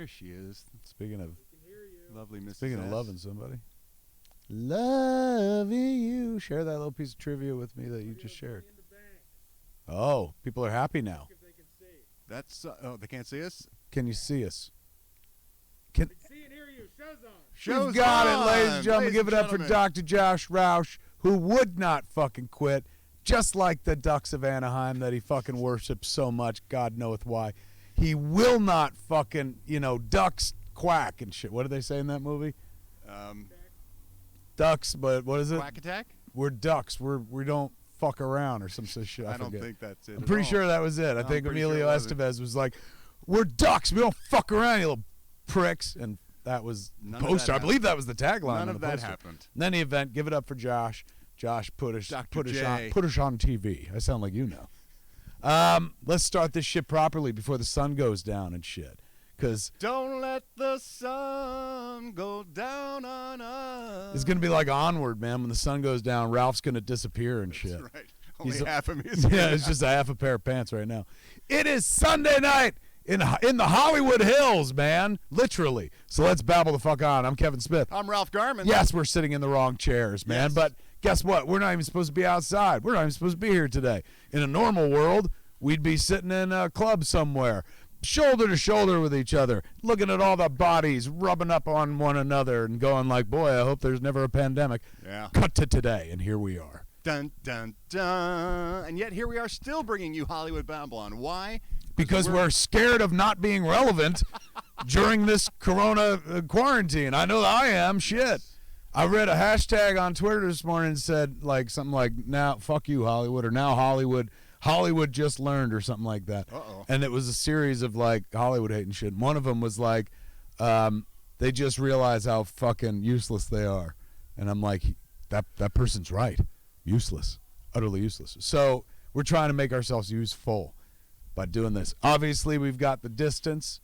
There she is. Speaking of Lovely Mrs. Speaking S. of loving somebody. Loving you. Share that little piece of trivia with me that you just shared. Oh, people are happy now. That's oh, they can't see us? Can you see us? See and hear you. Show's on. Show's We've got on. it, ladies and gentlemen. Ladies Give and it up for gentlemen. Dr. Josh Roush, who would not fucking quit, just like the Ducks of Anaheim that he fucking worships so much. God knoweth why. He will not fucking, ducks quack and shit. What do they say in that movie? Ducks, but what is it? Quack attack? We're ducks. We don't fuck around or some sort of shit. I don't forget. think that's it. I'm pretty sure that was it. I think Emilio Estevez was like, "We're ducks. We don't fuck around, you little pricks." And that was the poster. I believe that was the tagline. None of of the that poster. happened. In any event, give it up for Josh. Josh put us on TV. I sound like you know. Let's start this shit properly before the sun goes down and shit. Cause don't let the sun go down on us. It's gonna be like Onward, man. When the sun goes down, Ralph's gonna disappear and shit. That's right. Only He's half of me. Yeah, it's just a half a pair of pants right now. It is Sunday night in the Hollywood Hills, man. Literally. So let's babble the fuck on. I'm Kevin Smith. I'm Ralph Garman. Yes, we're sitting in the wrong chairs, man. Yes. But guess what? We're not even supposed to be outside. We're not even supposed to be here today. In a normal world, we'd be sitting in a club somewhere, shoulder to shoulder with each other, looking at all the bodies rubbing up on one another and going like, boy, I hope there's never a pandemic. Yeah. Cut to today, and here we are. Dun, dun, dun. And yet here we are still bringing you Hollywood Babble-On. Why? Because we're scared of not being relevant during this corona quarantine. I know that I am. Shit. I read a hashtag on Twitter this morning and said like something like, now, fuck you, Hollywood, or now Hollywood just learned or something like that. Uh-oh. And it was a series of like Hollywood hating shit. And one of them was like, they just realize how fucking useless they are. And I'm like, that person's right. Useless. Utterly useless. So we're trying to make ourselves useful by doing this. Obviously, we've got the distance.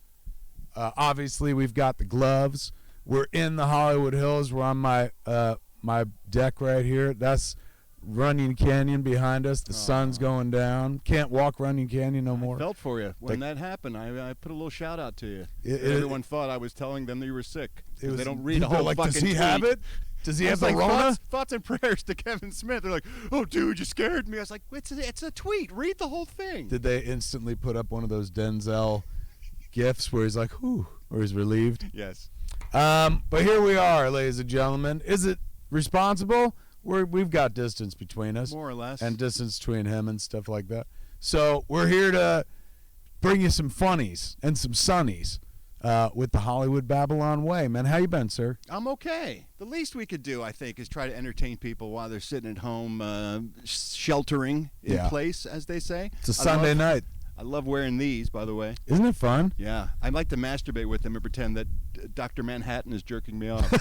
Obviously, we've got the gloves. We're in the Hollywood Hills. We're on my deck right here. That's Runyon Canyon behind us. The sun's going down. Can't walk Runyon Canyon no more. I felt for you. When that happened, I put a little shout out to you. Everyone thought I was telling them that you were sick. They don't read a whole like, fucking does he tweet. have it? Does he have the like, Rona? Thoughts and prayers to Kevin Smith. They're like, oh, dude, you scared me. I was like, it's a tweet. Read the whole thing. Did they instantly put up one of those Denzel gifs where he's like, whew, or he's relieved? Yes. But here we are, ladies and gentlemen. Is it responsible? We've got distance between us. More or less. And distance between him and stuff like that. So we're here to bring you some funnies and some sunnies with the Hollywood Babble-On way. Man, how you been, sir? I'm okay. The least we could do, I think, is try to entertain people while they're sitting at home, sheltering in place, as they say. It's a Sunday night. I love wearing these, by the way. Isn't it fun? Yeah. I like to masturbate with them and pretend that Dr. Manhattan is jerking me off.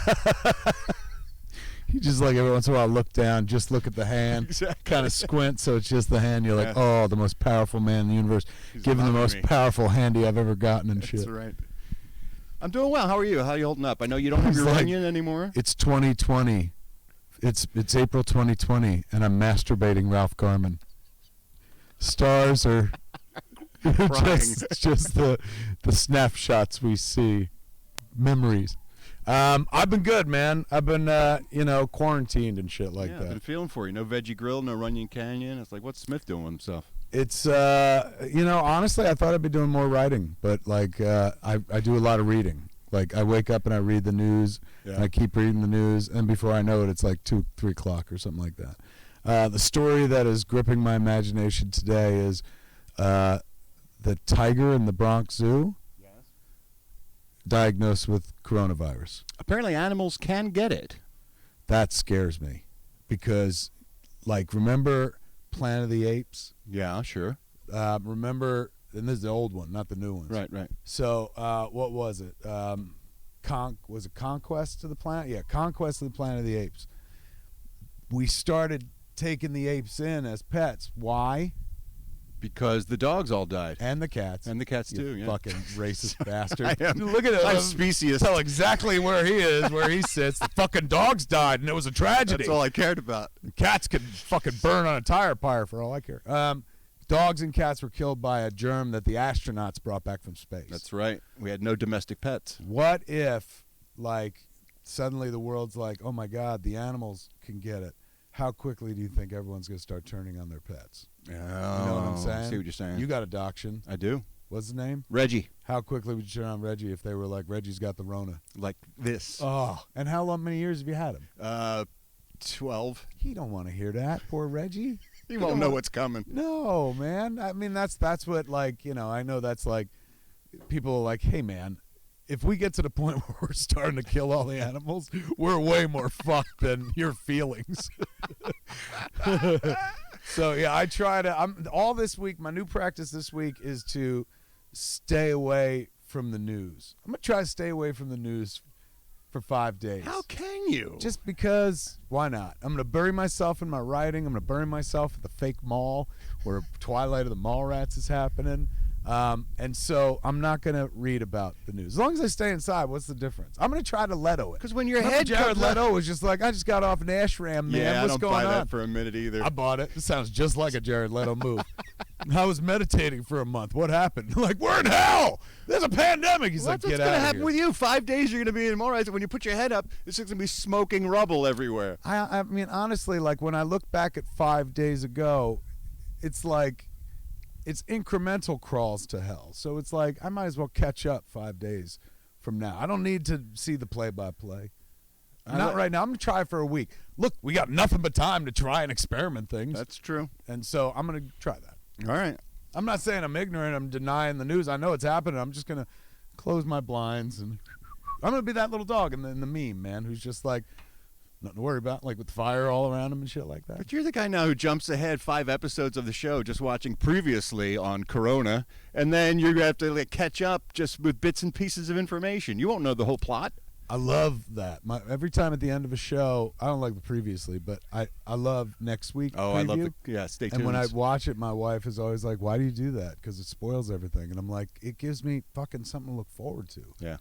You just like every once in a while look down, just look at the hand, Exactly. kind of squint so it's just the hand. You're like, oh, the most powerful man in the universe. He's Give him the loving most me. powerful handy I've ever gotten and shit. That's right. I'm doing well. How are you? How are you holding up? I know you don't have It's your like- Runyon anymore. It's 2020. It's April 2020, and I'm masturbating Ralph Garman. Stars are just the snapshots we see, memories. I've been good, man. I've been quarantined and shit like I've that. been feeling for you. No veggie grill, no Runyon Canyon. It's like, what's Smith doing with himself? It's honestly, I thought I'd be doing more writing, but like I do a lot of reading. Like I wake up and I read the news, and I keep reading the news, and before I know it, it's like 2-3 o'clock or something like that. The story that is gripping my imagination today is the tiger in the Bronx Zoo diagnosed with coronavirus. Apparently animals can get it. That scares me because, like, remember Planet of the Apes? Yeah, sure. Remember, and this is the old one, not the new ones. Right. So what was it? Was it Conquest of the Planet? Yeah, Conquest of the Planet of the Apes. We started taking the apes in as pets. Why? Because the dogs all died. And the cats. And the cats You too, yeah. fucking racist bastard. I am. Look at it. I'm speciest. Tell exactly where he is, where he sits. The fucking dogs died, and it was a tragedy. That's all I cared about. Cats could fucking burn on a tire pyre for all I care. dogs and cats were killed by a germ that the astronauts brought back from space. That's right. We had no domestic pets. What if, like, suddenly the world's like, oh, my God, the animals can get it. How quickly do you think everyone's going to start turning on their pets? Oh, You know what I'm saying? I see what you're saying. You got adoption. I do. What's his name? Reggie. How quickly would you turn on Reggie if they were like, Reggie's got the Rona? Like this. Oh, and how many years have you had him? 12. He don't want to hear that. Poor Reggie. He won't know what's coming. No, man. I mean, that's what, like, you know, I know that's like, people are like, hey, man, if we get to the point where we're starting to kill all the animals, we're way more fucked than your feelings. So, yeah, I try to, all this week, my new practice this week is to stay away from the news. I'm going to try to stay away from the news for 5 days. How can you? Just because, why not? I'm going to bury myself in my writing. I'm going to bury myself at the fake mall where Twilight of the Mallrats is happening. And so I'm not going to read about the news. As long as I stay inside, what's the difference? I'm going to try to Leto it. Because when your Remember head Jared comes Leto was just like, I just got off an ashram, man. Yeah, What's I don't going buy on? that for a minute either. I bought it. It sounds just like a Jared Leto move. I was meditating for a month. What happened? Like, we're in hell. There's a pandemic. He's like, That's get what's out going to of happen here. with you. 5 days you're going to be in Mallrats. When you put your head up, it's just going to be smoking rubble everywhere. I mean, honestly, like when I look back at 5 days ago, it's like it's incremental crawls to hell. So it's like I might as well catch up 5 days from now. I don't need to see the play-by-play. Not right now. I'm going to try for a week. Look, we got nothing but time to try and experiment things. That's true. And so I'm going to try that. All right. I'm not saying I'm ignorant. I'm denying the news. I know it's happening. I'm just going to close my blinds. And I'm going to be that little dog in the meme, man, who's just like, nothing to worry about, like with fire all around him and shit like that. But you're the guy now who jumps ahead 5 episodes of the show just watching previously on Corona, and then you're going to have to like, catch up just with bits and pieces of information. You won't know the whole plot. I love that. Every time at the end of a show, I don't like the previously, but I love next week. Oh, preview. I love the stay tuned. And when I watch it, my wife is always like, "Why do you do that?" Because it spoils everything. And I'm like, "It gives me fucking something to look forward to." Yeah.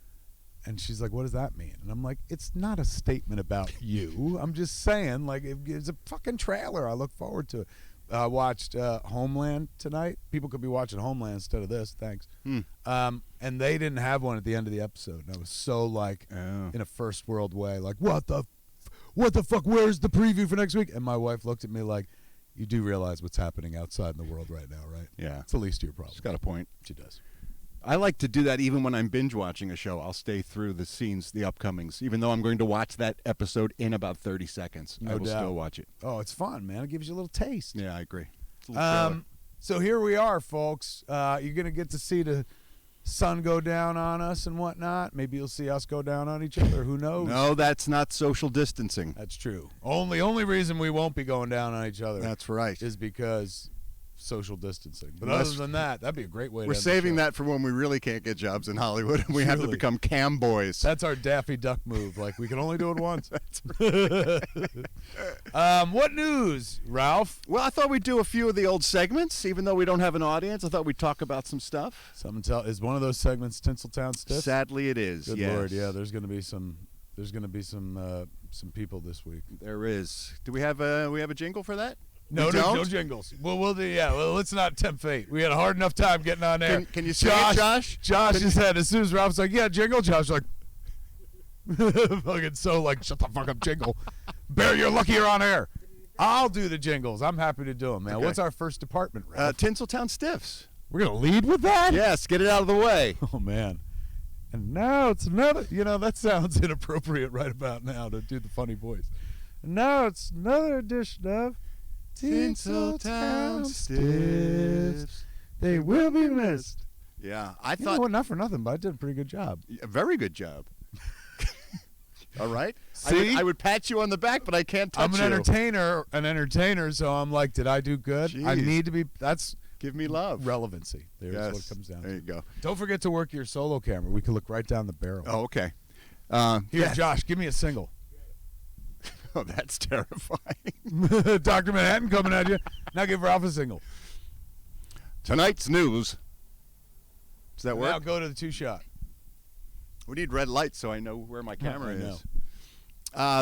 And she's like, "What does that mean?" And I'm like, "It's not a statement about you. I'm just saying, like, it's a fucking trailer. I look forward to it." I watched Homeland tonight. People could be watching Homeland instead of this. Thanks. And they didn't have one at the end of the episode. And I was so like, in a first world way, like, what the fuck? Where's the preview for next week? And my wife looked at me like, you do realize what's happening outside in the world right now, right? Yeah. It's the least of your problem. She's got a point. She does. I like to do that even when I'm binge watching a show. I'll stay through the scenes, the upcomings, even though I'm going to watch that episode in about 30 seconds. I will still watch it. Oh, it's fun, man. It gives you a little taste. Yeah, I agree. It's a little trailer. So here we are, folks. You're going to get to see the sun go down on us and whatnot. Maybe you'll see us go down on each other. Who knows? No, that's not social distancing. That's true. Only reason we won't be going down on each other That's right. is because social distancing. But Unless- other than that, that'd be a great way to We're end the saving show. that for when we really can't get jobs in Hollywood and we have to Truly. become cam boys. That's our Daffy Duck move. Like, we can only do it once. What news, Ralph? Well, I thought we'd do a few of the old segments, even though we don't have an audience. I thought we'd talk about some stuff. Is one of those segments Tinseltown Stiff? Sadly, it is. Good yes. Lord, yeah. There's going to be some people this week. There is. Do we have a jingle for that? No, We no don't? jingles. Well, we'll do. Yeah, well, let's not tempt fate. We had a hard enough time getting on there. Can you say it, Josh? Josh just said as soon as Ralph's like, yeah, jingle. Josh like, fucking so like, shut the fuck up, jingle. Bear, you're lucky you're on air. I'll do the jingles. I'm happy to do them, man. Okay. What's our first department, Ralph? Tinseltown Stiffs. We're gonna lead with that. Yes, get it out of the way. Oh man. And now it's another. You know that sounds inappropriate right about now to do the funny voice. And now it's another edition of Tinseltown Stiffs. They will be missed. Yeah, I You thought know what, not for nothing, but I did a pretty good job. a very good job. All right. See? I would pat you on the back, but I can't touch I'm an entertainer, so I'm like, did I do good? I Jeez. need to be. That's Give me love. relevancy. There's Yes. what it comes down There to. you go. Don't forget to work your solo camera. We can look right down the barrel. Oh, okay. Here, yeah. Josh, give me a single. Oh, that's terrifying. Dr. Manhattan coming at you. Now give Ralph a single. Tonight's news. Does that Now work? go to the 2-shot. We need red lights so I know where my camera I know.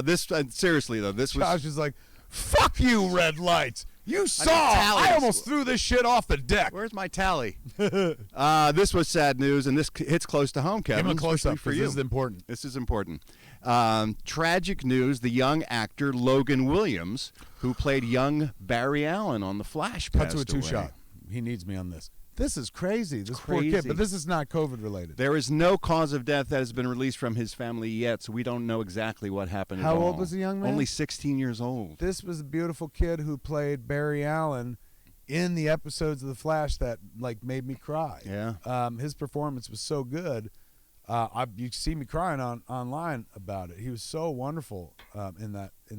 is. This seriously though, this was Josh is like, fuck you, red lights. You saw! tallies. I almost threw this shit off the deck. Where's my tally? This was sad news, and this hits close to home, Kevin. Give him a close-up, for 'cause you. this is important. This is important. Tragic news, the young actor Logan Williams, who played young Barry Allen on The Flash, Cut passed to a away. two-shot. He needs me on this. This is crazy. This poor crazy. kid. But this is not COVID-related. There is no cause of death that has been released from his family yet, so we don't know exactly what happened. How at old all. was the young man? Only 16 years old. This was a beautiful kid who played Barry Allen in the episodes of The Flash that like made me cry. Yeah. His performance was so good. You see me crying online about it. He was so wonderful in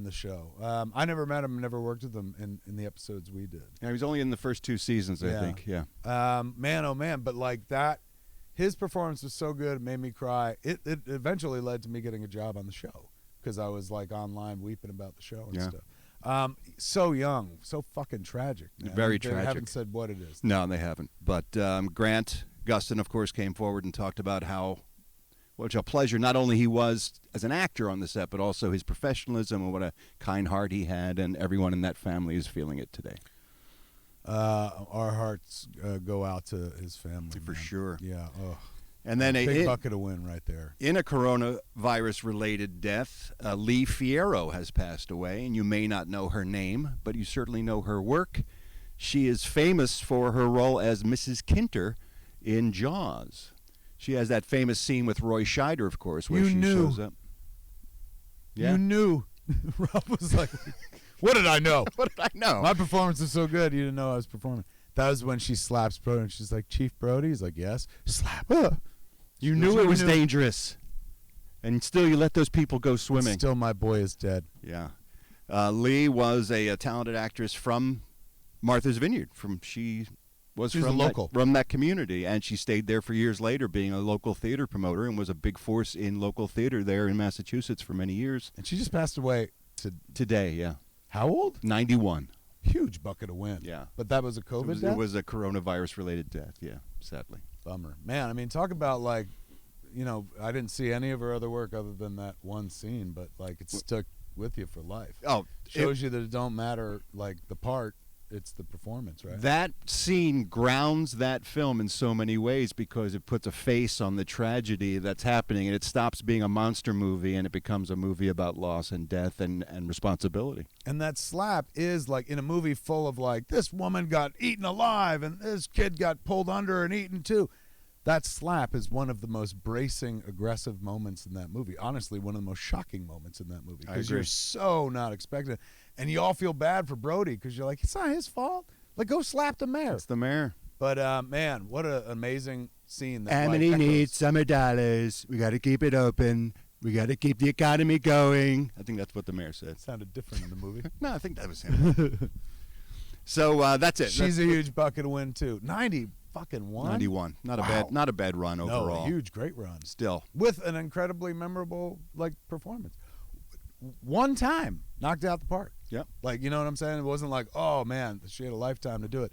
the show. I never met him, never worked with him in the episodes we did. Yeah, he was only in the first 2 seasons, I think. Yeah. Man, oh man, but like that, his performance was so good, it made me cry. It eventually led to me getting a job on the show because I was like online weeping about the show and stuff. So young, so fucking tragic. Man. Very They tragic. haven't said what it is. No, they haven't. But Grant Gustin, of course, came forward and talked about how what a pleasure not only he was as an actor on the set, but also his professionalism and what a kind heart he had, and everyone in that family is feeling it today. Our hearts go out to his family. For man. sure. Yeah. Oh. And then Big bucket of win right there. in a coronavirus-related death, Lee Fierro has passed away, and you may not know her name, but you certainly know her work. She is famous for her role as Mrs. Kinter in Jaws. She has that famous scene with Roy Scheider, of course, where You she knew. shows up. Yeah. You knew. Rob was like, what did I know? What did I know? My performance is so good, you didn't know I was performing. That was when she slaps Brody, and she's like, Chief Brody? He's like, yes. Slap. You knew it was dangerous, and still you let those people go swimming. Still, my boy is dead. Yeah. Lee was a talented actress from Martha's Vineyard. She was She's from local. from that community, and she stayed there for years later being a local theater promoter and was a big force in local theater there in Massachusetts for many years. And she just passed away Today, yeah. how old? 91. Huge bucket of wind. Yeah. But that was a COVID death? It was a coronavirus-related death, yeah, sadly. Bummer. Man, I mean, talk about like, I didn't see any of her other work other than that one scene, but like it stuck with you for life. Oh, Shows you that it don't matter like the part, it's the performance, right? That scene grounds that film in so many ways because it puts a face on the tragedy that's happening, and it stops being a monster movie and it becomes a movie about loss and death and responsibility. And that slap is like in a movie full of like, this woman got eaten alive and this kid got pulled under and eaten too. That slap is one of the most bracing, aggressive moments in that movie. Honestly, one of the most shocking moments in that movie. I Because agree. you're so not expecting it. And you all feel bad for Brody because you're like, it's not his fault. Like, go slap the mayor. It's the mayor. But, man, what an amazing scene. That, Amity like, needs echoes. summer dollars. We got to keep it open. We got to keep the economy going. I think that's what the mayor said. Sounded different in the movie. No, I think that was him. So that's it. She's a huge bucket of wind, too. 90 fucking 91. Not a bad run No, overall. a huge, great run. Still. With an incredibly memorable like performance. One time knocked out the park. Yep. Like, you know what I'm saying? It wasn't like, oh man, she had a lifetime to do it.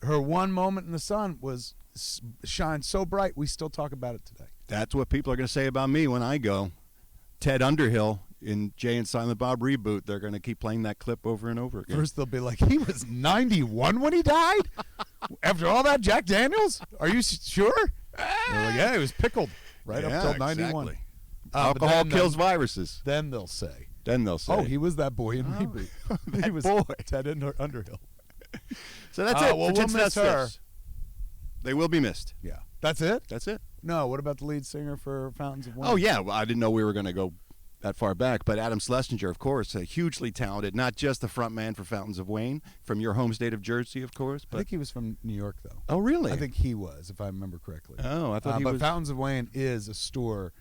Her one moment in the sun was shined so bright we still talk about it today. That's what people are going to say about me when I go. Ted Underhill in Jay and Silent Bob reboot, they're going to keep playing that clip over and over again. First they'll be like, he was 91 when he died? After all that Jack Daniels? Are you sure? They're like, yeah, he was pickled right up till 91. Exactly. But Alcohol then, kills viruses. Then they'll say, Then they'll say. oh, he was that boy in reboot. that He was boy. Ted Underhill. So that's it. Well, For we'll Tits, miss That's her. This. They will be missed. Yeah. That's it? That's it. No, what about the lead singer for Fountains of Wayne? Oh, yeah. Well, I didn't know we were going to go that far back, but Adam Schlesinger, of course, hugely talented, not just the front man for Fountains of Wayne, from your home state of Jersey, of course. I But think he was from New York, though. oh, really? I think he was, if I remember correctly. Oh, I thought he but was. Fountains of Wayne is a store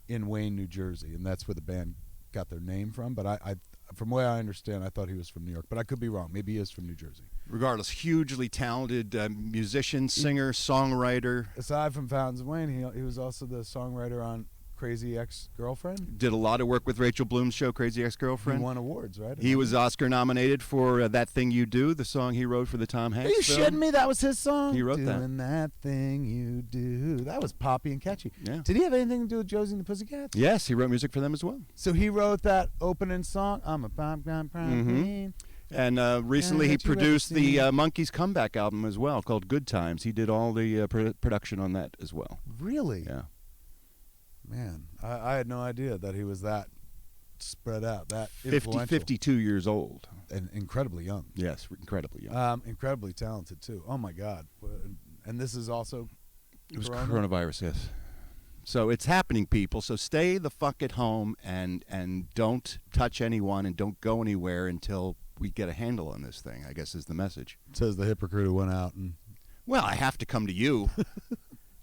in Wayne, New Jersey, and that's where the band got their name from. But I from what I understand, I thought he was from New York, but I could be wrong. Maybe he is from New Jersey. Regardless, hugely talented musician, singer, songwriter. Aside from Fountains of Wayne, he was also the songwriter on Crazy Ex-Girlfriend. Did a lot of work with Rachel Bloom's show, Crazy Ex-Girlfriend. He won awards, right? He was Oscar nominated for That Thing You Do, the song he wrote for the Tom Hanks Are you film. shitting me? That was his song? He wrote that. Doing that thing you do. That was poppy and catchy. Yeah. Did he have anything to do with Josie and the Pussycats? Yes, he wrote music for them as well. So he wrote that opening song, I'm a pom-pom Mhm. queen. And recently he Haven't you ever produced the seen- Monkees comeback album as well, called Good Times. He did all the production on that as well. Really? Yeah. Man, I had no idea that he was that spread out, that 52 years old. and incredibly young. Yes, incredibly young. Incredibly talented too. Oh my God! And this is also It was coronavirus, yes. So it's happening, people. So stay the fuck at home and don't touch anyone and don't go anywhere until we get a handle on this thing, I guess is the message. Says the hypocrite who went out and. Well, I have to come to you.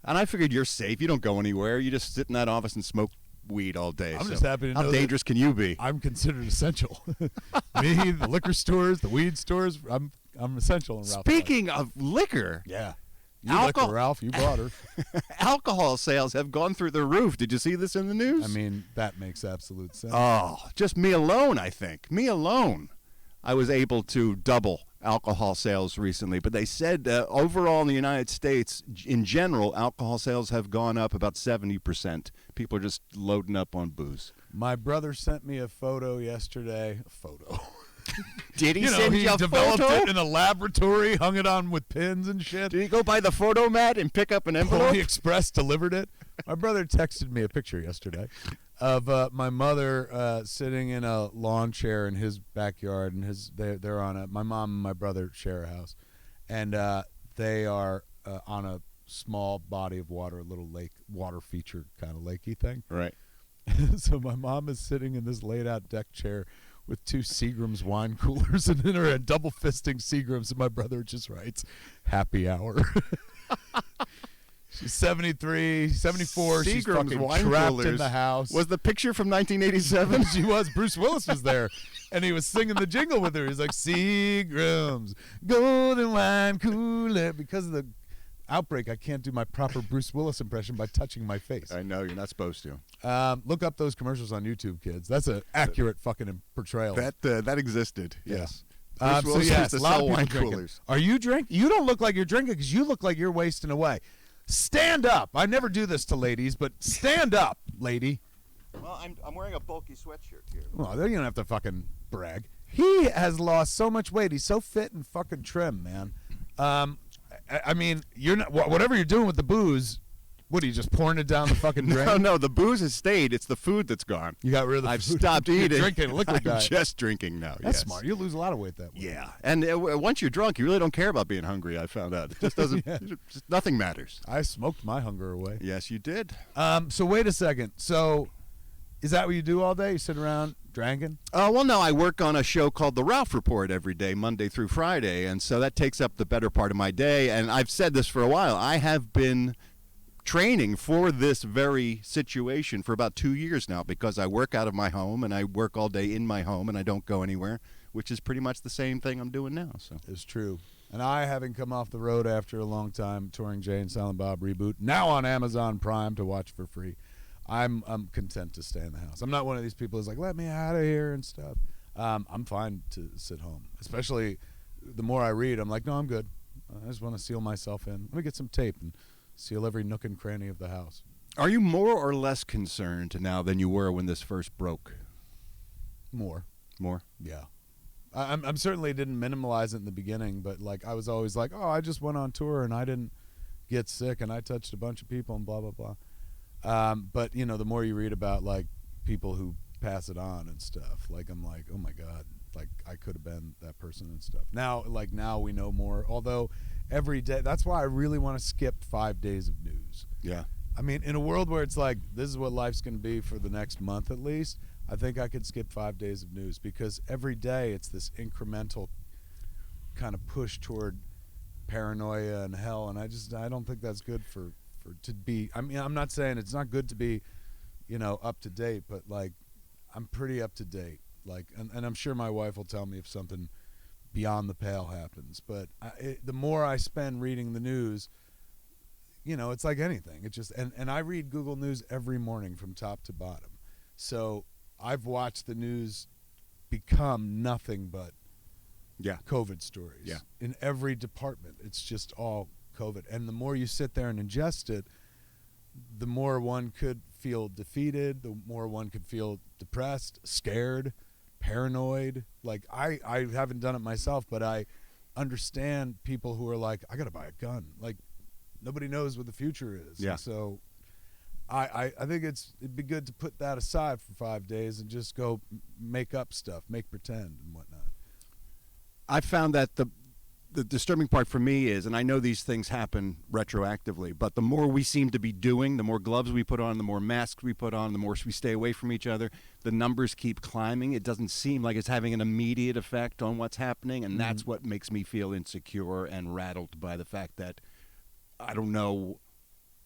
And I figured you're safe. You don't go anywhere. You just sit in that office and smoke weed all day. I'm So just happy to know how that dangerous can you be? I'm considered essential. Me, the liquor stores, the weed stores. I'm essential in Ralph. Speaking of liquor, Yeah. You Alcohol- liquor, Ralph. You brought her. alcohol sales have gone through the roof. Did you see this in the news? I mean, that makes absolute sense. Oh, just me alone, I think. Me alone. I was able to double alcohol sales recently, but they said overall in the United States, in general, alcohol sales have gone up about 70%. People are just loading up on booze. My brother sent me a photo yesterday. A photo. Did he You know, send he you a developed photo? it in a laboratory, hung it on with pins and shit. Did he go buy the photo mat and pick up an envelope? Pony Express delivered it. My brother texted me a picture yesterday of my mother sitting in a lawn chair in his backyard, and they're on my mom and my brother share a house, and they are on a small body of water, a little lake, water feature kind of lakey thing. Right. So my mom is sitting in this laid out deck chair with two Seagram's wine coolers and in her hand, double fisting Seagram's, and my brother just writes, "Happy hour." She's 73, 74. She's Seagram's fucking wine trapped in coolers. the house. Was the picture from 1987? She was. Bruce Willis was there, and he was singing the jingle with her. He's like, "Seagram's golden wine cooler." Because of the outbreak, I can't do my proper Bruce Willis impression by touching my face. I know, you're not supposed to. Look up those commercials on YouTube, kids. That's an accurate fucking portrayal. That existed, Yeah. yes. So Bruce Willis yes, used to a lot sell of people wine drinking. coolers. Are you drinking? You don't look like you're drinking because you look like you're wasting away. Stand up. I never do this to ladies, but stand up, lady. Well, I'm wearing a bulky sweatshirt here. Well, you don't have to fucking brag. He has lost so much weight. He's so fit and fucking trim, man. I mean, you're not whatever you're doing with the booze. What are you just pouring it down the fucking drain? No, the booze has stayed. It's the food that's gone. You got rid of the I've food. stopped You're eating. drinking liquid I'm diet. just drinking now. That's yes. smart. You lose a lot of weight that way. Yeah, and once you're drunk, you really don't care about being hungry. I found out. It just doesn't. Yeah. Just nothing matters. I smoked my hunger away. Yes, you did. So wait a second. So is that what you do all day? You sit around drinking? Well, no, I work on a show called The Ralph Report every day, Monday through Friday, and so that takes up the better part of my day. And I've said this for a while. I have been training for this very situation for about 2 years now because I work out of my home and I work all day in my home and I don't go anywhere, which is pretty much the same thing I'm doing now. So It's true. And I, having come off the road after a long time touring Jay and Silent Bob Reboot, now on Amazon Prime to watch for free, I'm content to stay in the house. I'm not one of these people who's like, let me out of here and stuff. I'm fine to sit home. Especially the more I read, I'm like, no, I'm good. I just want to seal myself in. Let me get some tape and seal every nook and cranny of the house. are you more or less concerned now than you were when this first broke? More. More? Yeah. I'm certainly didn't minimalize it in the beginning, but like I was always like, oh, I just went on tour and I didn't get sick and I touched a bunch of people and blah, blah, blah. But, you know, the more you read about like people who pass it on and stuff, like I'm like, oh my God, like I could have been that person and stuff. Now we know more, although every day, that's why I really want to skip 5 days of news. Yeah. I mean, in a world where it's like, this is what life's going to be for the next month at least, I think I could skip 5 days of news because every day it's this incremental kind of push toward paranoia and hell, and I don't think that's good for to be. I mean, I'm not saying it's not good to be, you know, up to date, but like I'm pretty up to date. Like, and I'm sure my wife will tell me if something beyond the pale happens. But the more I spend reading the news, you know, it's like anything. It just and I read Google News every morning from top to bottom. So I've watched the news become nothing but COVID stories. Yeah. In every department, it's just all COVID. And the more you sit there and ingest it, the more one could feel defeated, the more one could feel depressed, scared, paranoid. Like I haven't done it myself, but I understand people who are like, I gotta buy a gun. Like nobody knows what the future is. Yeah. And so I think it'd be good to put that aside for 5 days and just go make up stuff, make pretend and whatnot. I found that the disturbing part for me is, and I know these things happen retroactively, but the more we seem to be doing, the more gloves we put on, the more masks we put on, the more we stay away from each other, the numbers keep climbing. It doesn't seem like it's having an immediate effect on what's happening, and that's what makes me feel insecure and rattled by the fact that I don't know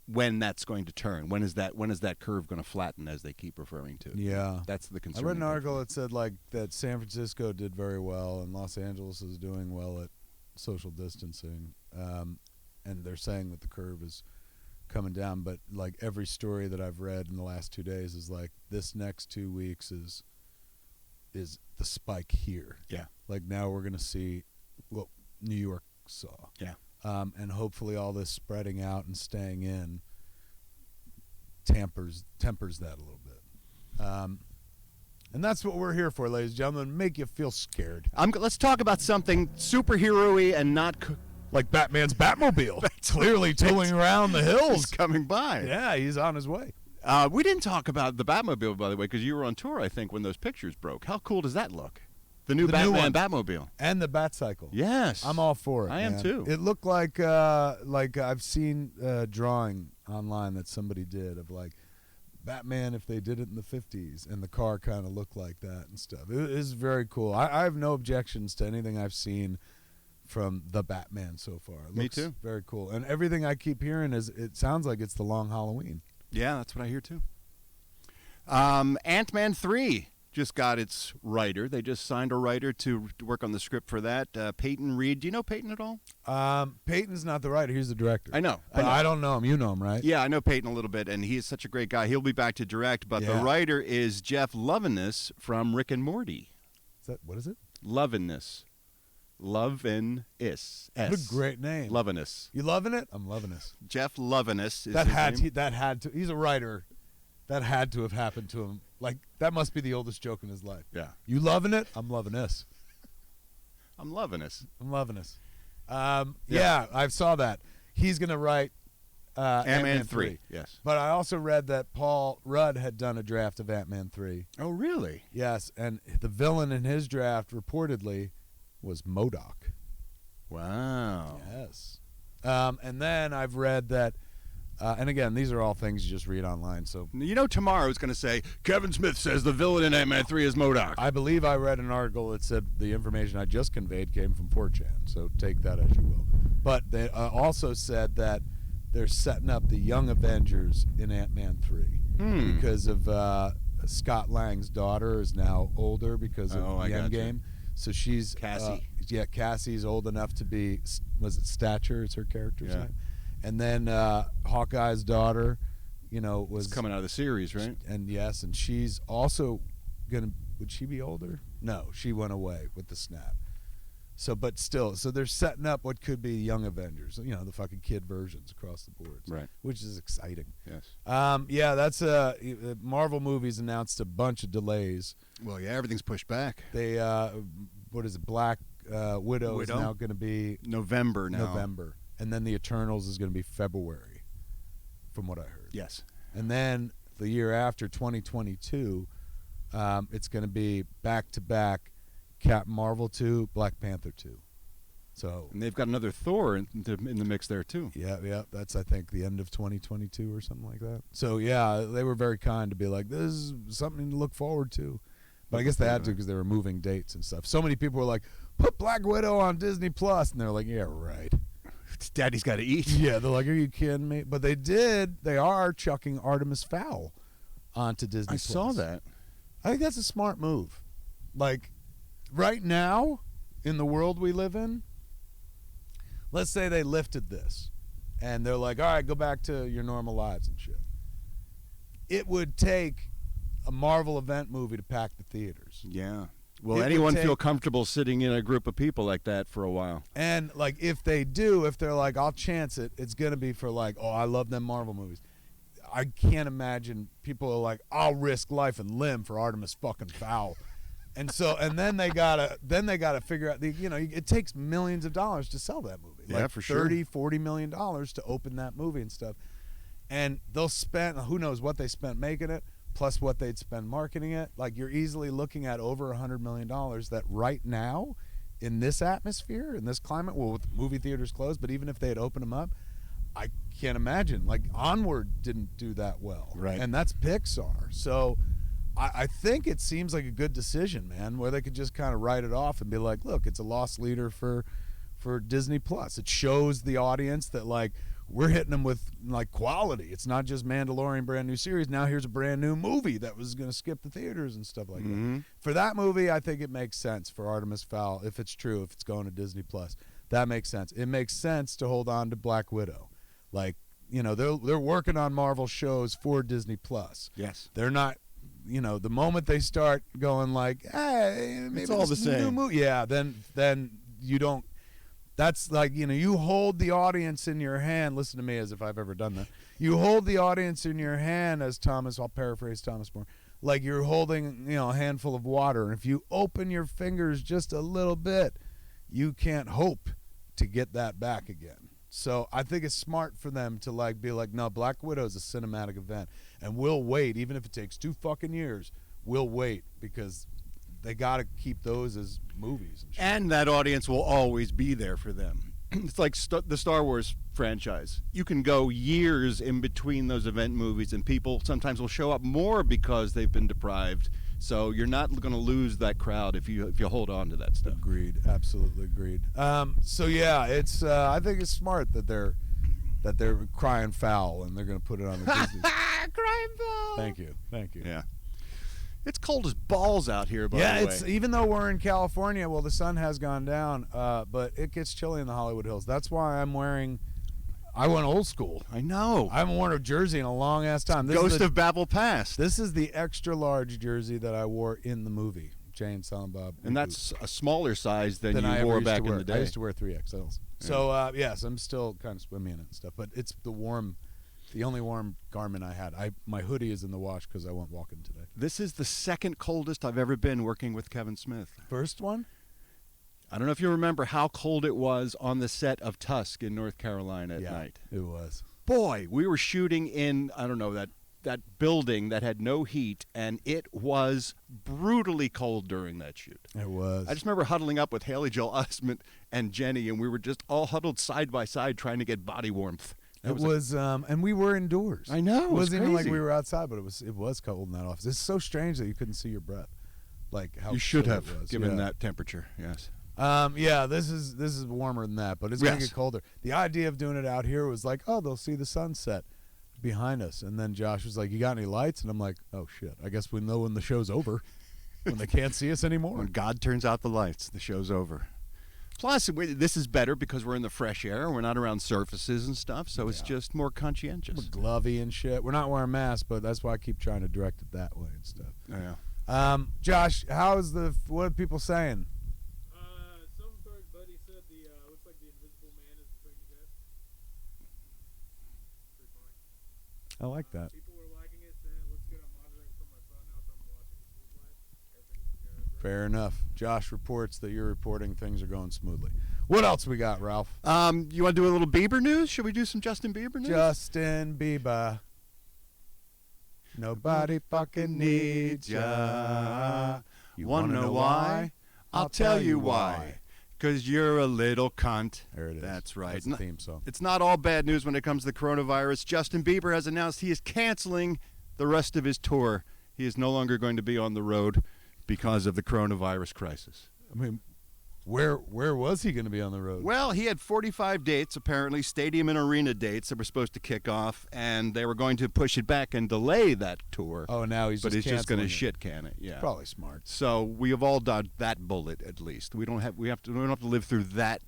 when that's going to turn. When is that curve going to flatten, as they keep referring to? Yeah. That's the concern. I read an article that said like that San Francisco did very well and Los Angeles is doing well at social distancing, and they're saying that the curve is coming down. But like every story that I've read in the last 2 days is like this next 2 weeks is the spike here. Yeah. Like now we're gonna see what New York saw. Yeah. And hopefully all this spreading out and staying in tempers that a little bit. And that's what we're here for, ladies and gentlemen, make you feel scared. Let's talk about something superhero-y and not Like Batman's Batmobile. Clearly tooling around the hills. coming by. Yeah, he's on his way. We didn't talk about the Batmobile, by the way, because you were on tour, I think, when those pictures broke. How cool does that look? The new Batman Batmobile. And the Batcycle. Yes. I'm all for it. I am man. too. It looked like I've seen a drawing online that somebody did of like Batman if they did it in the 50s, and the car kind of looked like that and stuff. It is very cool. I have no objections to anything I've seen from the Batman so far. It Me looks too. Very cool. And everything I keep hearing is it sounds like it's the long Halloween. Yeah, that's what I hear too. Ant-Man 3 just got its writer. They just signed a writer to work on the script for that. Peyton Reed. Do you know Peyton at all? Peyton's not the writer. He's the director. I know. But I don't know him. You know him, right? Yeah, I know Peyton a little bit, and he is such a great guy. He'll be back to direct, but the Yeah. writer is Jeff Loveness from Rick and Morty. What is it? Loveness. Love-in-is. What a great name. Loveness. You loving it? I'm loving this. Jeff Loveness is That his had name. to. He's a writer. That had to have happened to him. Like that must be the oldest joke in his life. Yeah. You loving it? I'm loving this. I'm loving this. I'm loving this. Yeah, I saw that. He's gonna write Ant-Man 3. Yes. But I also read that Paul Rudd had done a draft of Ant-Man 3. Oh, really? Yes, and the villain in his draft reportedly was MODOK. Wow. Yes. And then I've read that, and again, these are all things you just read online. So You know, tomorrow's going to say, Kevin Smith says the villain in Ant-Man 3 is MODOK. I believe I read an article that said the information I just conveyed came from 4chan. So take that as you will. But they also said that they're setting up the Young Avengers in Ant-Man 3 because of Scott Lang's daughter is now older because of the Endgame. So she's Cassie. Cassie's old enough to be. Was it Stature? Is her character's Yeah. name? And then Hawkeye's daughter, was It's coming out of the series, right? And yes, and she's also gonna. Would she be older? No, she went away with the snap. So, but still, so they're setting up what could be Young Avengers. The fucking kid versions across the boards, Right. Which is exciting. Yes. Yeah, that's Marvel movies announced a bunch of delays. Well, yeah, everything's pushed back. They what is it? Black Widow is now going to be November now. November, and then the Eternals is going to be February, from what I heard. Yes. And then the year after, 2022, it's going to be back to back. Captain Marvel 2, Black Panther 2. So And they've got another Thor in the mix there, too. yeah, that's I think the end of 2022 or something like that. So yeah, they were very kind to be like, this is something to look forward to. But I guess they had to because they were moving dates and stuff. So many people were like, put Black Widow on Disney Plus, and they're like, yeah, right. Daddy's got to eat. Yeah, they're like, are you kidding me? But they are chucking Artemis Fowl onto Disney I Plus. saw that. I think that's a smart move. Like, right now, in the world we live in, let's say they lifted this, and they're like, all right, go back to your normal lives and shit. It would take a Marvel event movie to pack the theaters. Yeah. Will It would anyone take- feel comfortable sitting in a group of people like that for a while? And, like, if they're like, I'll chance it, it's going to be for, like, oh, I love them Marvel movies. I can't imagine people are like, I'll risk life and limb for Artemis fucking Fowl. And then they gotta figure out it takes millions of dollars to sell that movie. Yeah, like for sure. $30-40 million to open that movie and stuff. And they'll spend who knows what they spent making it, plus what they'd spend marketing it. Like you're easily looking at over $100 million that right now, in this atmosphere, in this climate, well, with movie theaters closed, but even if they had opened them up, I can't imagine. Like Onward didn't do that well, Right? And that's Pixar, so. I think it seems like a good decision, man, where they could just kind of write it off and be like, look, it's a loss leader for Disney Plus. It shows the audience that, like, we're hitting them with, like, quality. It's not just Mandalorian brand new series. Now here's a brand new movie that was going to skip the theaters and stuff like that. For that movie, I think it makes sense for Artemis Fowl, if it's true, if it's going to Disney Plus. That makes sense. It makes sense to hold on to Black Widow. Like, they're working on Marvel shows for Disney Plus. Yes. They're not. The moment they start going like, hey, maybe it's all the same. New movie, yeah, then you don't. That's like you hold the audience in your hand. Listen to me, as if I've ever done that. You hold the audience in your hand, as Thomas. I'll paraphrase Thomas More. Like you're holding a handful of water, and if you open your fingers just a little bit, you can't hope to get that back again. So I think it's smart for them to be like, no, Black Widow is a cinematic event, and we'll wait, even if it takes 2 fucking years. We'll wait because they got to keep those as movies. And shit. And that audience will always be there for them. It's like the Star Wars franchise. You can go years in between those event movies, and people sometimes will show up more because they've been deprived. So you're not going to lose that crowd if you hold on to that stuff. Agreed, absolutely agreed. So yeah, it's I think it's smart that they're crying foul and they're going to put it on the Disney. Crying foul. Thank you. Yeah. It's cold as balls out here, by the way. Yeah, it's even though we're in California, well, the sun has gone down, but it gets chilly in the Hollywood Hills. That's why I went old school. I know. I haven't worn a jersey in a long ass time. Ghost of Babble past. This is the extra large jersey that I wore in the movie, Jay and Silent Bob. And that's a smaller size than I you wore used to back wear. in the day. I used to wear 3XLs. So yes, I'm still kind of swimmy in it and stuff. But it's the only warm garment I had. My hoodie is in the wash because I went walking today. This is the second coldest I've ever been working with Kevin Smith. First one? I don't know if you remember how cold it was on the set of Tusk in North Carolina at night. It was. Boy, we were shooting in, I don't know, that building that had no heat, and it was brutally cold during that shoot. It was. I just remember huddling up with Haley Joel Osment and Jenny, and we were just all huddled side by side trying to get body warmth. It was and we were indoors. I know. It wasn't even like crazy. we were outside, but it was cold in that office. It's so strange that you couldn't see your breath. Like how You should chilly have, it was. given that temperature, yes. Yeah, this is warmer than that, but it's going to Yes. get colder. The idea of doing it out here was like, oh, they'll see the sunset behind us. And then Josh was like, you got any lights? And I'm like, oh, shit. I guess we know when the show's over, when they can't see us anymore. When God turns out the lights, the show's over. Plus, this is better because we're in the fresh air. We're not around surfaces and stuff, so it's just more conscientious. We're glovey and shit. We're not wearing masks, but that's why I keep trying to direct it that way and stuff. Yeah. Josh, what are people saying? Some buddy said looks like the Invisible Man is the thing you get. Pretty funny. I like that. People are liking it, saying it looks good. I'm monitoring from my phone now, so I'm watching it smooth live. Everything's great. Fair enough. Josh reports that you're reporting things are going smoothly. What else we got, Ralph? You want to do a little Bieber news? Should we do some Justin Bieber news? Justin Bieber. Nobody fucking needs ya. You wanna know why? I'll tell you why. 'Cause you're a little cunt. There it is. That's right. That's the theme song. It's not all bad news when it comes to the coronavirus. Justin Bieber has announced he is canceling the rest of his tour. He is no longer going to be on the road because of the coronavirus crisis. I mean, where was he going to be on the road? Well, he had 45 dates, apparently, stadium and arena dates that were supposed to kick off, and they were going to push it back and delay that tour. Oh, now he's but just he's just going to canceling it. shit can it. Yeah, Probably smart. So we have all dodged that bullet at least. We don't have to live through that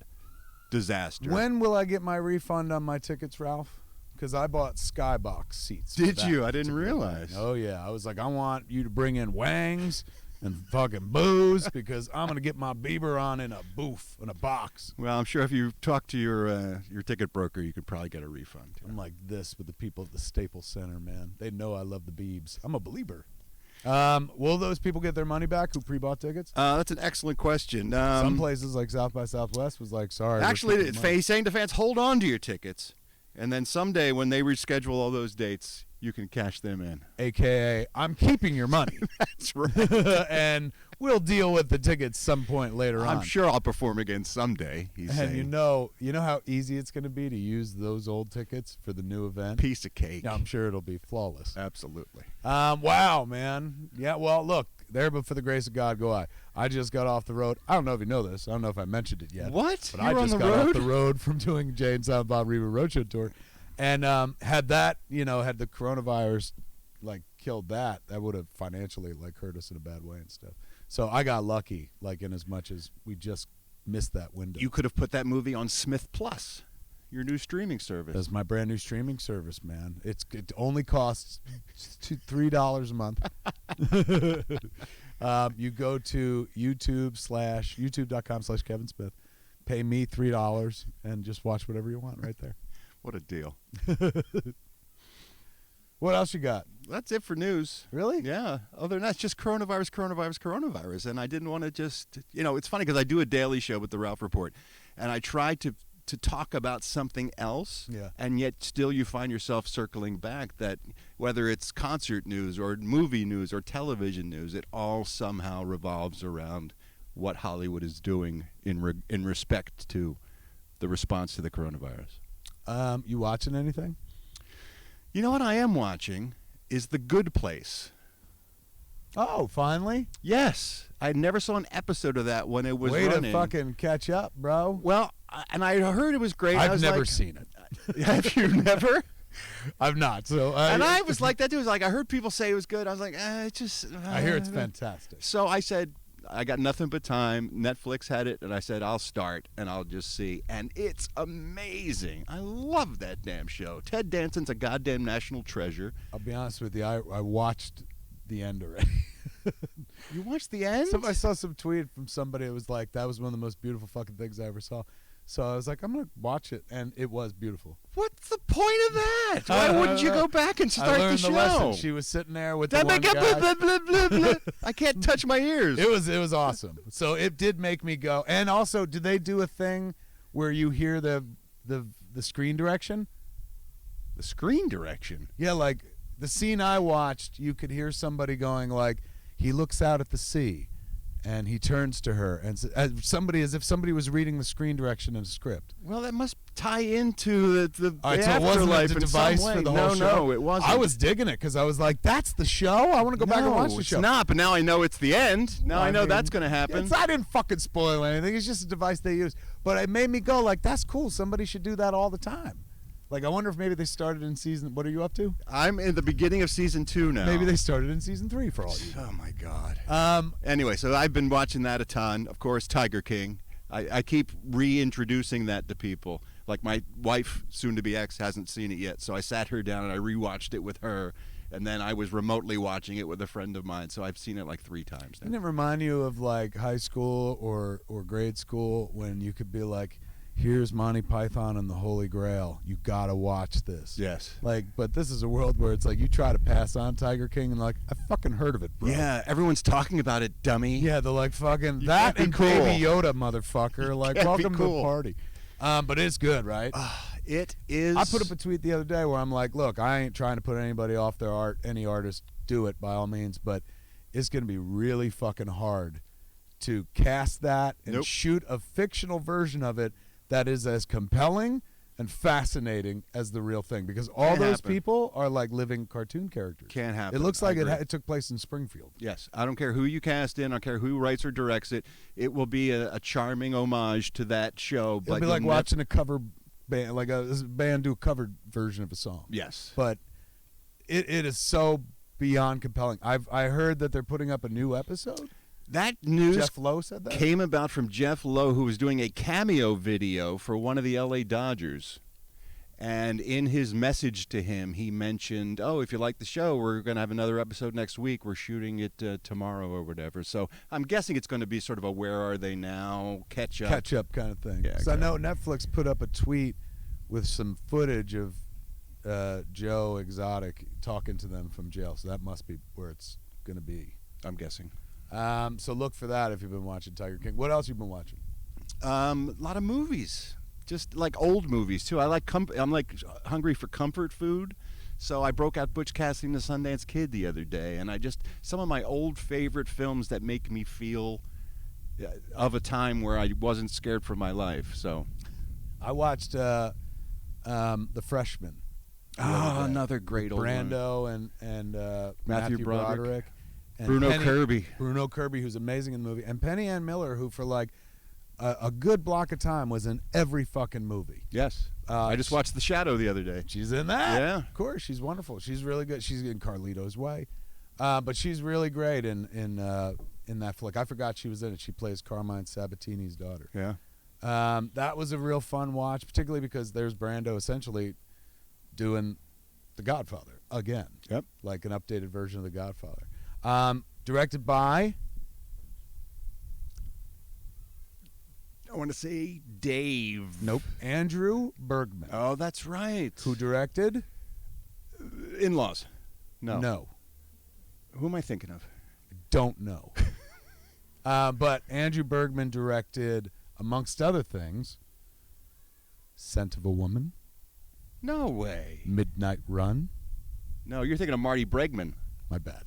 disaster. When will I get my refund on my tickets, Ralph? Because I bought skybox seats. for Did that you? I didn't particular realize. night. Oh yeah, I was like, I want you to bring in wangs and fucking booze because I'm gonna get my Bieber on in a booth in a box. Well, I'm sure if you talk to your ticket broker, you could probably get a refund. I'm like this with the people at the Staples Center, man. They know I love the Biebs. I'm a believer. Will those people get their money back who pre-bought tickets? That's an excellent question. Some places like South by Southwest was like, sorry. Actually, he's saying to fans, hold on to your tickets, and then someday when they reschedule all those dates, you can cash them in. AKA, I'm keeping your money. That's right. And we'll deal with the tickets some point later on. I'm sure I'll perform again someday, he's And saying. you know how easy it's going to be to use those old tickets for the new event? Piece of cake. Yeah, I'm sure it'll be flawless. Absolutely. Wow, man. Yeah, well, look, there but for the grace of God go I. I just got off the road. I don't know if you know this. I don't know if I mentioned it yet. What? But You I were on just the got road? off the road from doing Jay and Silent Bob Reba Roadshow tour. And had that, had the coronavirus, like, killed that would have financially, like, hurt us in a bad way and stuff. So I got lucky, like, in as much as we just missed that window. You could have put that movie on Smith Plus, your new streaming service. That's my brand new streaming service, man. It only costs $3 a month. You go to youtube.com/Kevin Smith, pay me $3, and just watch whatever you want right there. What a deal. What else you got? That's it for news. Really? Yeah. Other than that, it's just coronavirus. And I didn't want to just, it's funny because I do a daily show with the Ralph Report, and I try to talk about something else, Yeah. and yet still you find yourself circling back that whether it's concert news or movie news or television news, it all somehow revolves around what Hollywood is doing in respect to the response to the coronavirus. You watching anything? You know what I am watching is The Good Place. Oh, finally? Yes. I never saw an episode of that when it was Way running. to fucking catch up, bro. Well, and I heard it was great. I I've was never like, seen it. Have you never? I've not. So And I was like that too. It was like I heard people say it was good. I was like, it's just. I hear it's fantastic. So I said, I got nothing but time. Netflix had it, and I said I'll start and I'll just see. And it's amazing. I love that damn show. Ted Danson's a goddamn national treasure. I'll be honest with you. I watched the end already. You watched the end? I saw some tweet from somebody that was like, that was one of the most beautiful fucking things I ever saw. So I was like, I'm going to watch it. And it was beautiful. What's the point of that? Why wouldn't you go back and start I learned the show? lesson. She was sitting there with the one guy. Blah, blah, blah, blah. I can't touch my ears. It was awesome. So it did make me go. And also, did they do a thing where you hear the screen direction? The screen direction? Yeah, like the scene I watched, you could hear somebody going like, he looks out at the sea, and he turns to her, and as if somebody was reading the screen direction in a script. Well, that must tie into the All right, so it wasn't afterlife a in device some way. for the whole show. No, it wasn't. I was digging it because I was like, "That's the show. I want to go back and watch the show." It's not, but now I know it's the end. Now I know mean, that's going to happen. I didn't fucking spoil anything. It's just a device they use. But it made me go like, "That's cool. Somebody should do that all the time." Like, I wonder if maybe they started in season. What are you up to? I'm in the beginning of season 2 now. Maybe they started in season 3 for all you know. Oh my God. Anyway, so I've been watching that a ton. Of course, Tiger King. I keep reintroducing that to people. Like my wife, soon to be ex, hasn't seen it yet, so I sat her down and I rewatched it with her, and then I was remotely watching it with a friend of mine. So I've seen it like 3 times now. Didn't it remind you of like high school or grade school when you could be like, here's Monty Python and the Holy Grail. You gotta watch this. Yes. Like, but this is a world where it's like you try to pass on Tiger King and like, I fucking heard of it, bro. Yeah, everyone's talking about it, dummy. Yeah, they're like fucking You that can't and be cool. Baby Yoda, motherfucker. Like, can't be welcome to the cool. party. But it's good, right? It is. I put up a tweet the other day where I'm like, look, I ain't trying to put anybody off their art. Any artist, do it by all means, but it's gonna be really fucking hard to cast that and Nope. shoot a fictional version of it that is as compelling and fascinating as the real thing, because all Can't those happen. people are like living cartoon characters. Can't happen. It looks I like agree. it took place in Springfield. Yes, I don't care who you cast in. I don't care who writes or directs it. It will be a charming homage to that show. It'll But be like you'll watching a cover band, like a band do a covered version of a song. Yes. But it is so beyond compelling. I heard that they're putting up a new episode. That news Jeff Lowe said that. came about from Jeff Lowe, who was doing a cameo video for one of the LA Dodgers. And in his message to him, he mentioned, oh, if you like the show, we're going to have another episode next week. We're shooting it tomorrow or whatever. So I'm guessing it's going to be sort of a where are they now, catch up. Catch up kind of thing. Yeah, So I know Netflix put up a tweet with some footage of Joe Exotic talking to them from jail. So that must be where it's going to be. I'm guessing. So look for that if you've been watching Tiger King. What else you been watching? A lot of movies, just like old movies too. I'm like hungry for comfort food, so I broke out Butch Cassidy and the Sundance Kid the other day, and some of my old favorite films that make me feel of a time where I wasn't scared for my life. So I watched The Freshman. the other day. Another great old one. Brando and Matthew Broderick. And Bruno Penny, Kirby. Bruno Kirby, who's amazing in the movie. And Penny Ann Miller, who for like a good block of time was in every fucking movie. Yes. I just watched The Shadow the other day. She's in that. Yeah. Of course. She's wonderful. She's really good. She's in Carlito's Way. But she's really great in that flick. I forgot she was in it. She plays Carmine Sabatini's daughter. Yeah. That was a real fun watch, particularly because there's Brando essentially doing The Godfather again. Yep. Like an updated version of The Godfather. Directed by... I want to say Dave. Nope. Andrew Bergman. Oh, that's right. Who directed? In-Laws. No. No. Who am I thinking of? Don't know. But Andrew Bergman directed, amongst other things, Scent of a Woman, No way. Midnight Run. No, you're thinking of Marty Bregman. My bad.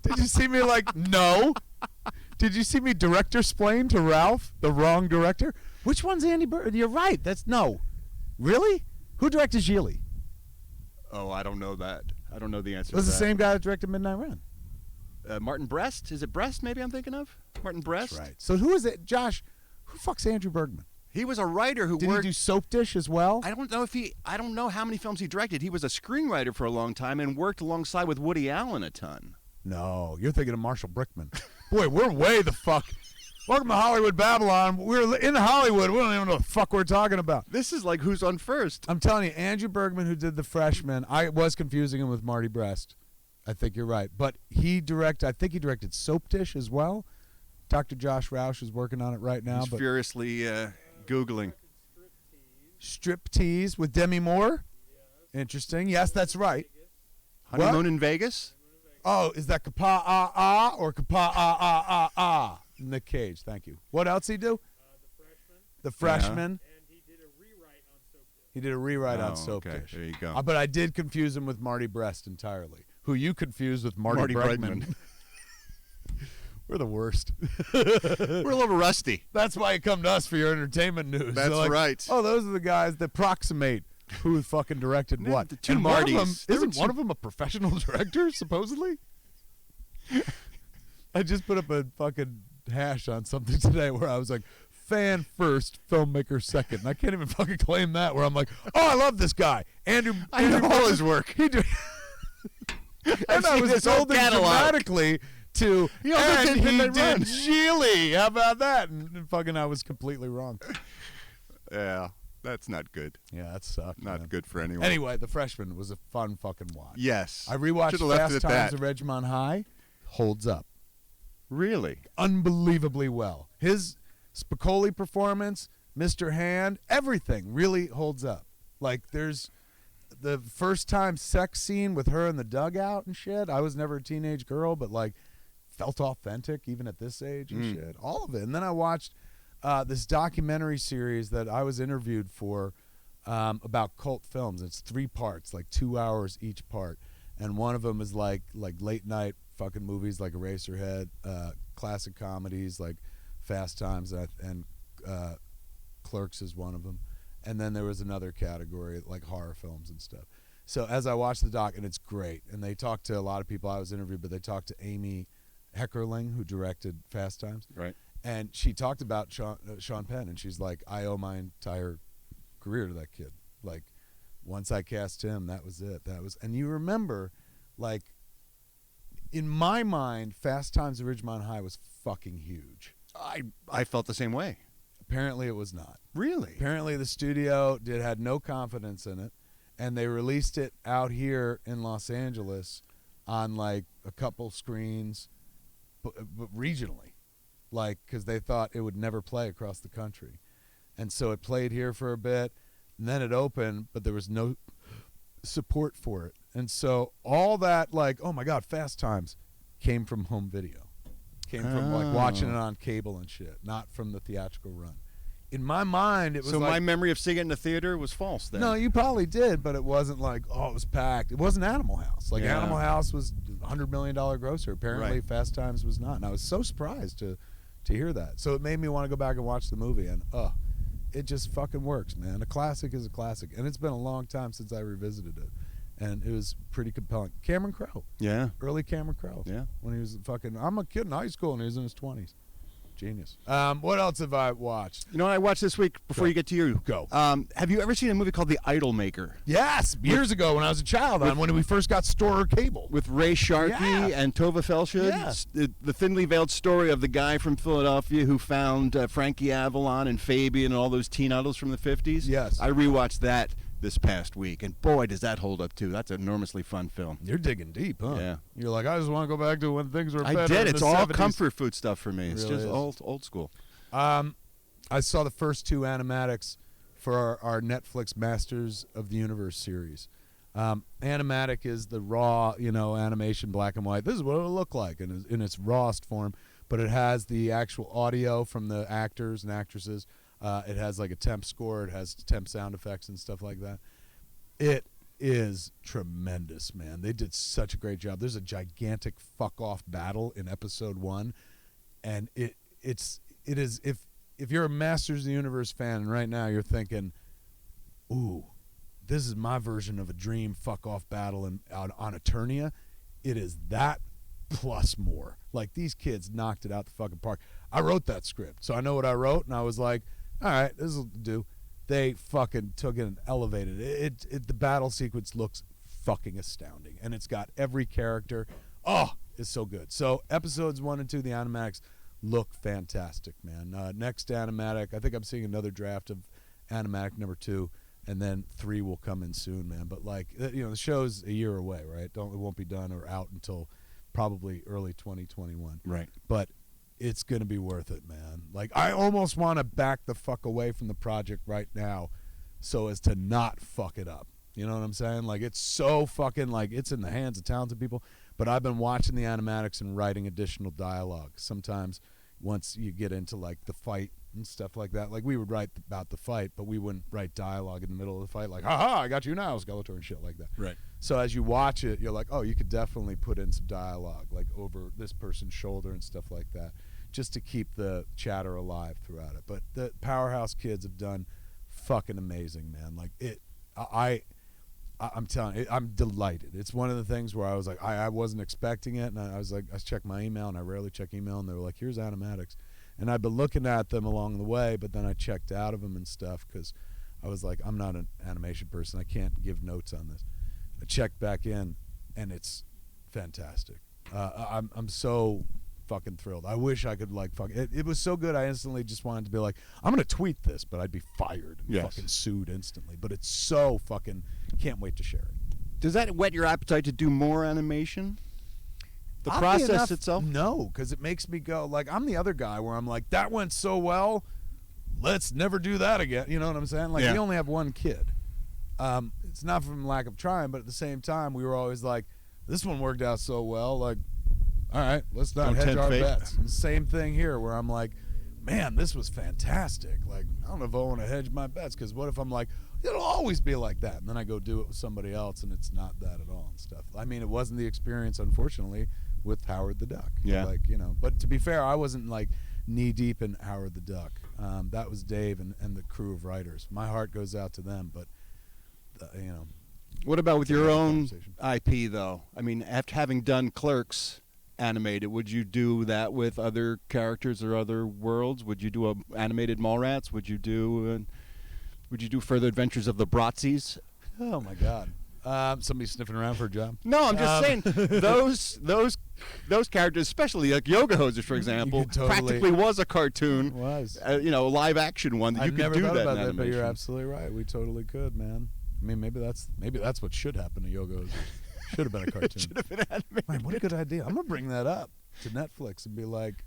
Did you see me like, no? Did you see me director-splain to Ralph, the wrong director? Which one's Andy Bergman? You're right. That's no. Really? Who directed Gigli? Oh, I don't know that. I don't know the answer It was to the that. same guy that directed Midnight Run. Martin Brest? Is it Brest maybe I'm thinking of? Martin Brest? That's right. So who is it? Josh, who fuck's Andrew Bergman? He was a writer who Did worked... he do Soap Dish as well? I don't know how many films he directed. He was a screenwriter for a long time and worked alongside with Woody Allen a ton. No, you're thinking of Marshall Brickman. Boy, we're way the fuck. Welcome to Hollywood Babble-On. We're in Hollywood. We don't even know what the fuck we're talking about. This is like Who's on First. I'm telling you, Andrew Bergman, who did The Freshman, I was confusing him with Marty Brest. I think you're right. But I think he directed Soap Dish as well. Dr. Josh Roush is working on it right now. He's furiously Googling. Striptease with Demi Moore? Interesting. Yes, that's right. Honeymoon What? in Vegas? Oh, is that Kapa-ah-ah or Kapa-ah-ah-ah-ah? Nick Cage, thank you. What else he do? The Freshman. And he did a rewrite on Soap Dish. He did a rewrite on Oh, Soap okay. Dish. There you go. But I did confuse him with Marty Brest entirely, who you confused with Marty Bregman. We're the worst. We're a little rusty. That's why you come to us for your entertainment news. That's They're like, right. Oh, those are the guys that approximate who fucking directed Yeah, what. the two And one of them, Martys. There were isn't one two- of them a professional director, supposedly? I just put up a fucking hash on something today where I was like, fan first, filmmaker second. And I can't even fucking claim that, where I'm like, oh, I love this guy. Andrew I know all his work. He did. And I seen was his whole told him catalog. dramatically to, He also and did he Midnight did Run. Gigli. How about that? And fucking I was completely wrong. Yeah, that's not good. Yeah, that sucked. Not man. good for anyone. Anyway, The Freshman was a fun fucking watch. Yes. I rewatched Should've left Fast it at Times that. at Ridgemont High. Holds up. Really? Unbelievably well. His Spicoli performance, Mr. Hand, everything really holds up. Like, there's the first time sex scene with her in the dugout and shit. I was never a teenage girl, but, like, felt authentic even at this age and shit. All of it. And then I watched this documentary series that I was interviewed for about cult films. It's 3 parts, like 2 hours each part. And one of them is like late night fucking movies like Eraserhead, classic comedies like Fast Times and Clerks is one of them. And then there was another category like horror films and stuff. So as I watched the doc, and it's great, and they talked to a lot of people I was interviewed, but they talked to Amy Heckerling, who directed Fast Times. Right. And she talked about Sean Penn, and she's like, I owe my entire career to that kid. Like, once I cast him, that was it. And you remember, like, in my mind, Fast Times at Ridgemont High was fucking huge. I felt the same way. Apparently it was not. Really? Apparently the studio had no confidence in it, and they released it out here in Los Angeles on, like, a couple screens, but regionally. Like, because they thought it would never play across the country. And so it played here for a bit, and then it opened, but there was no support for it. And so all that, like, oh my God, Fast Times came from home video. Came from like watching it on cable and shit, not from the theatrical run. In my mind, it was so like, my memory of seeing it in the theater was false then. no, you probably did, but it wasn't like, oh, it was packed. It wasn't Animal House. Like, Yeah. Animal House was $100 million grosser. Apparently, Right. Fast Times was not. And I was so surprised to hear that. So it made me want to go back and watch the movie. And, it just fucking works, man. A classic is a classic. And it's been a long time since I revisited it. And it was pretty compelling. Cameron Crowe. Yeah. Early Cameron Crowe. Yeah. When he was fucking, I'm a kid in high school and he was in his 20s. Genius. What else have I watched? You know what I watched this week before Go. you get to you? Go. Have you ever seen a movie called The Idolmaker? Yes, years ago when I was a child, when we first got Storer cable. With Ray Sharkey Yeah. and Tova Felshud? Yeah. The thinly veiled story of the guy from Philadelphia who found Frankie Avalon and Fabian and all those teen idols from the 50s? Yes. I rewatched that this past week, and boy, does that hold up, too. That's an enormously fun film. You're digging deep, huh? Yeah. You're like, I just want to go back to when things were better. I did. in It's the all 70s. comfort food stuff for me. It's Really just is. old school. I saw the first two animatics for our Netflix Masters of the Universe series. Animatic is the raw, animation, black and white. This is what it'll look like in its rawest form, but it has the actual audio from the actors and actresses. It has like a temp score. It has temp sound effects and stuff like that. It is tremendous, man. They did such a great job. There's a gigantic fuck-off battle in episode 1, and it is if you're a Masters of the Universe fan and right now you're thinking, ooh, this is my version of a dream fuck-off battle on Eternia, it is that plus more. Like, these kids knocked it out the fucking park. I wrote that script, so I know what I wrote, and I was like, all right, this will do. They fucking took it and elevated it. The battle sequence looks fucking astounding, and it's got every character. Oh, it's so good. So episodes 1 and 2, the animatics, look fantastic, man. Next animatic, I think I'm seeing another draft of animatic number 2, and then 3 will come in soon, man. But like, the show's a year away, right? It won't be done or out until probably early 2021. Right. But it's gonna be worth it, man. Like, I almost want to back the fuck away from the project right now, so as to not fuck it up. You know what I'm saying? Like, it's so fucking, like, it's in the hands of talented people. But I've been watching the animatics and writing additional dialogue. Sometimes once you get into like the fight and stuff like that, like we would write about the fight, but we wouldn't write dialogue in the middle of the fight, like, ha, I got you now, Skeletor, and shit like that. Right. So as you watch it, you're like, oh, you could definitely put in some dialogue, like over this person's shoulder and stuff like that, just to keep the chatter alive throughout it. But the Powerhouse kids have done fucking amazing, man. Like, I'm telling you, I'm delighted. It's one of the things where I was like, I wasn't expecting it, and I was like, I checked my email, and I rarely check email, and they were like, here's animatics. And I'd been looking at them along the way, but then I checked out of them and stuff because I was like, I'm not an animation person. I can't give notes on this. I checked back in, and it's fantastic. I'm so fucking thrilled. I wish I could like fuck it. It was so good. I instantly just wanted to be like, I'm gonna tweet this, but I'd be fired and fucking sued instantly. But it's so fucking, can't wait to share it. Does that whet your appetite to do more animation? The Oddly process enough, itself? No, because it makes me go like, I'm the other guy where I'm like, that went so well, let's never do that again. You know what I'm saying? Like, Yeah. we only have one kid. It's not from lack of trying, but at the same time, we were always like, this one worked out so well, like, all right, let's not Don't hedge tempt our fate. bets. And same thing here, where I'm like, man, this was fantastic. Like, I don't know if I want to hedge my bets, because what if I'm like, it'll always be like that, and then I go do it with somebody else, and it's not that at all and stuff. I mean, it wasn't the experience, unfortunately, with Howard the Duck. Yeah. Like, but to be fair, I wasn't like knee deep in Howard the Duck. That was Dave and the crew of writers. My heart goes out to them, but What about with It's your another own conversation. IP, though? I mean, after having done Clerks animated, would you do that with other characters or other worlds? Would you do animated Mallrats? Would you do Further Adventures of the Bratzies? oh my God, somebody sniffing around for a job. No, I'm just saying those characters, especially like Yoga Hosers, for example, could totally- practically was a cartoon. Was A live action one that you I've could never do thought that about in that, but you're animation. absolutely right. We totally could, man. I mean, maybe that's what should happen to Yoga Hosers. Should have been a cartoon. Should have been animated. Man, what a good idea. I'm gonna bring that up to Netflix and be like,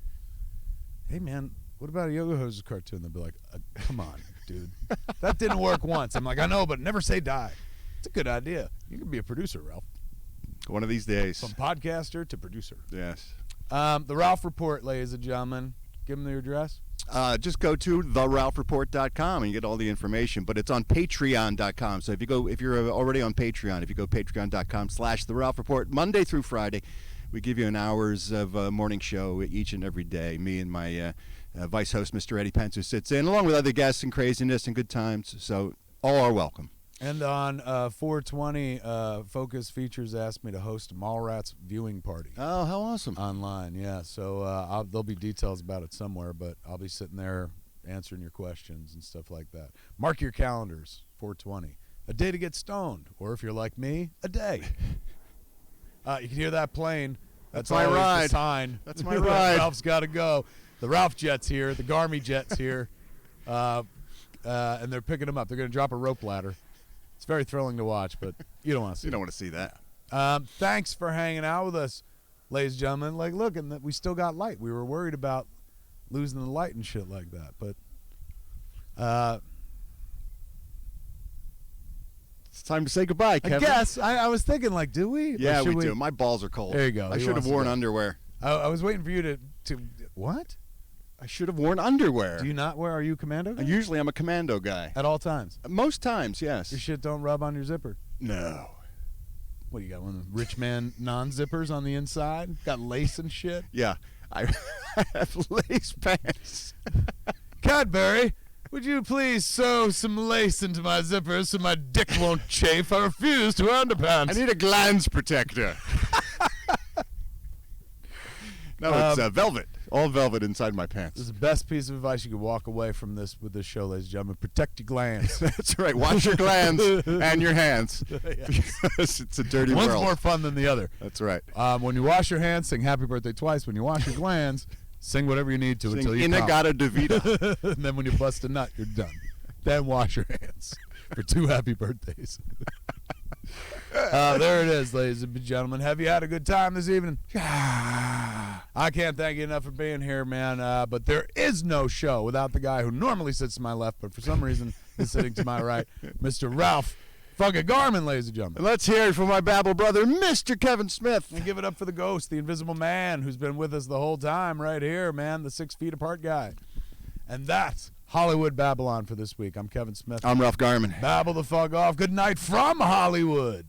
hey man, what about a Yoga Hosers cartoon? They'll be like, come on, dude. That didn't work once. I'm like, I know, but never say die. It's a good idea. You can be a producer, Ralph. One of these days. From podcaster to producer. Yes. The Ralph Report, ladies and gentlemen. Give them their address. Just go to theralphreport.com and you get all the information. But it's on patreon.com. So if you're already on Patreon, if you go patreon.com/theralphreport, Monday through Friday, we give you an hours of morning show each and every day. Me and my vice host, Mr. Eddie Pence, who sits in, along with other guests and craziness and good times. So all are welcome. And on 420, Focus Features asked me to host a Mallrats viewing party. Oh, how awesome. Online, yeah. So there'll be details about it somewhere, but I'll be sitting there answering your questions and stuff like that. Mark your calendars, 420. A day to get stoned, or if you're like me, a day. You can hear that plane. That's my always ride. The sign. That's my ride. Ralph's got to go. The Ralph jet's here. The Garmy jet's here. And they're picking him up. They're going to drop a rope ladder. It's very thrilling to watch, but you don't want to see. You don't want to see that. Thanks for hanging out with us, ladies and gentlemen. Like, look, and we still got light. We were worried about losing the light and shit like that, but it's time to say goodbye, Kevin. I guess I was thinking, like, do we? Yeah, Or should we do. My balls are cold. There you go. I He should have wants to worn go. underwear. I was waiting for you to what? I should have worn underwear. Do you not wear? Are you a commando guy? Usually I'm a commando guy. At all times. Most times, yes. Your shit don't rub on your zipper. No. What do you got? One of the rich man non-zippers on the inside? Got lace and shit? Yeah. I have lace pants. Cadbury, would you please sew some lace into my zippers so my dick won't chafe? I refuse to wear underpants. I need a glands protector. No, it's velvet. All velvet inside my This pants. is the best piece of advice you could walk away from this with this show, ladies and gentlemen. Protect your glands. That's right. Wash your glands and your hands. Because it's a dirty One's world. more fun than the other. That's right. When you wash your hands, sing happy birthday twice. When you wash your glands, sing whatever you need to Sing until you come. Inagata Devita. And then when you bust a nut, you're done. Then wash your hands for 2 happy birthdays. There it is, ladies and gentlemen. Have you had a good time this evening? I can't thank you enough for being here, man. But there is no show without the guy who normally sits to my left, but for some reason is sitting to my right, Mr. Ralph fucking Garman, ladies and gentlemen. Let's hear it from my Babble brother, Mr. Kevin Smith. And give it up for the ghost, the invisible man who's been with us the whole time right here, man, the 6 feet apart guy. And that's Hollywood Babble-On for this week. I'm Kevin Smith. I'm Ralph Garman. Babble the fuck off. Good night from Hollywood.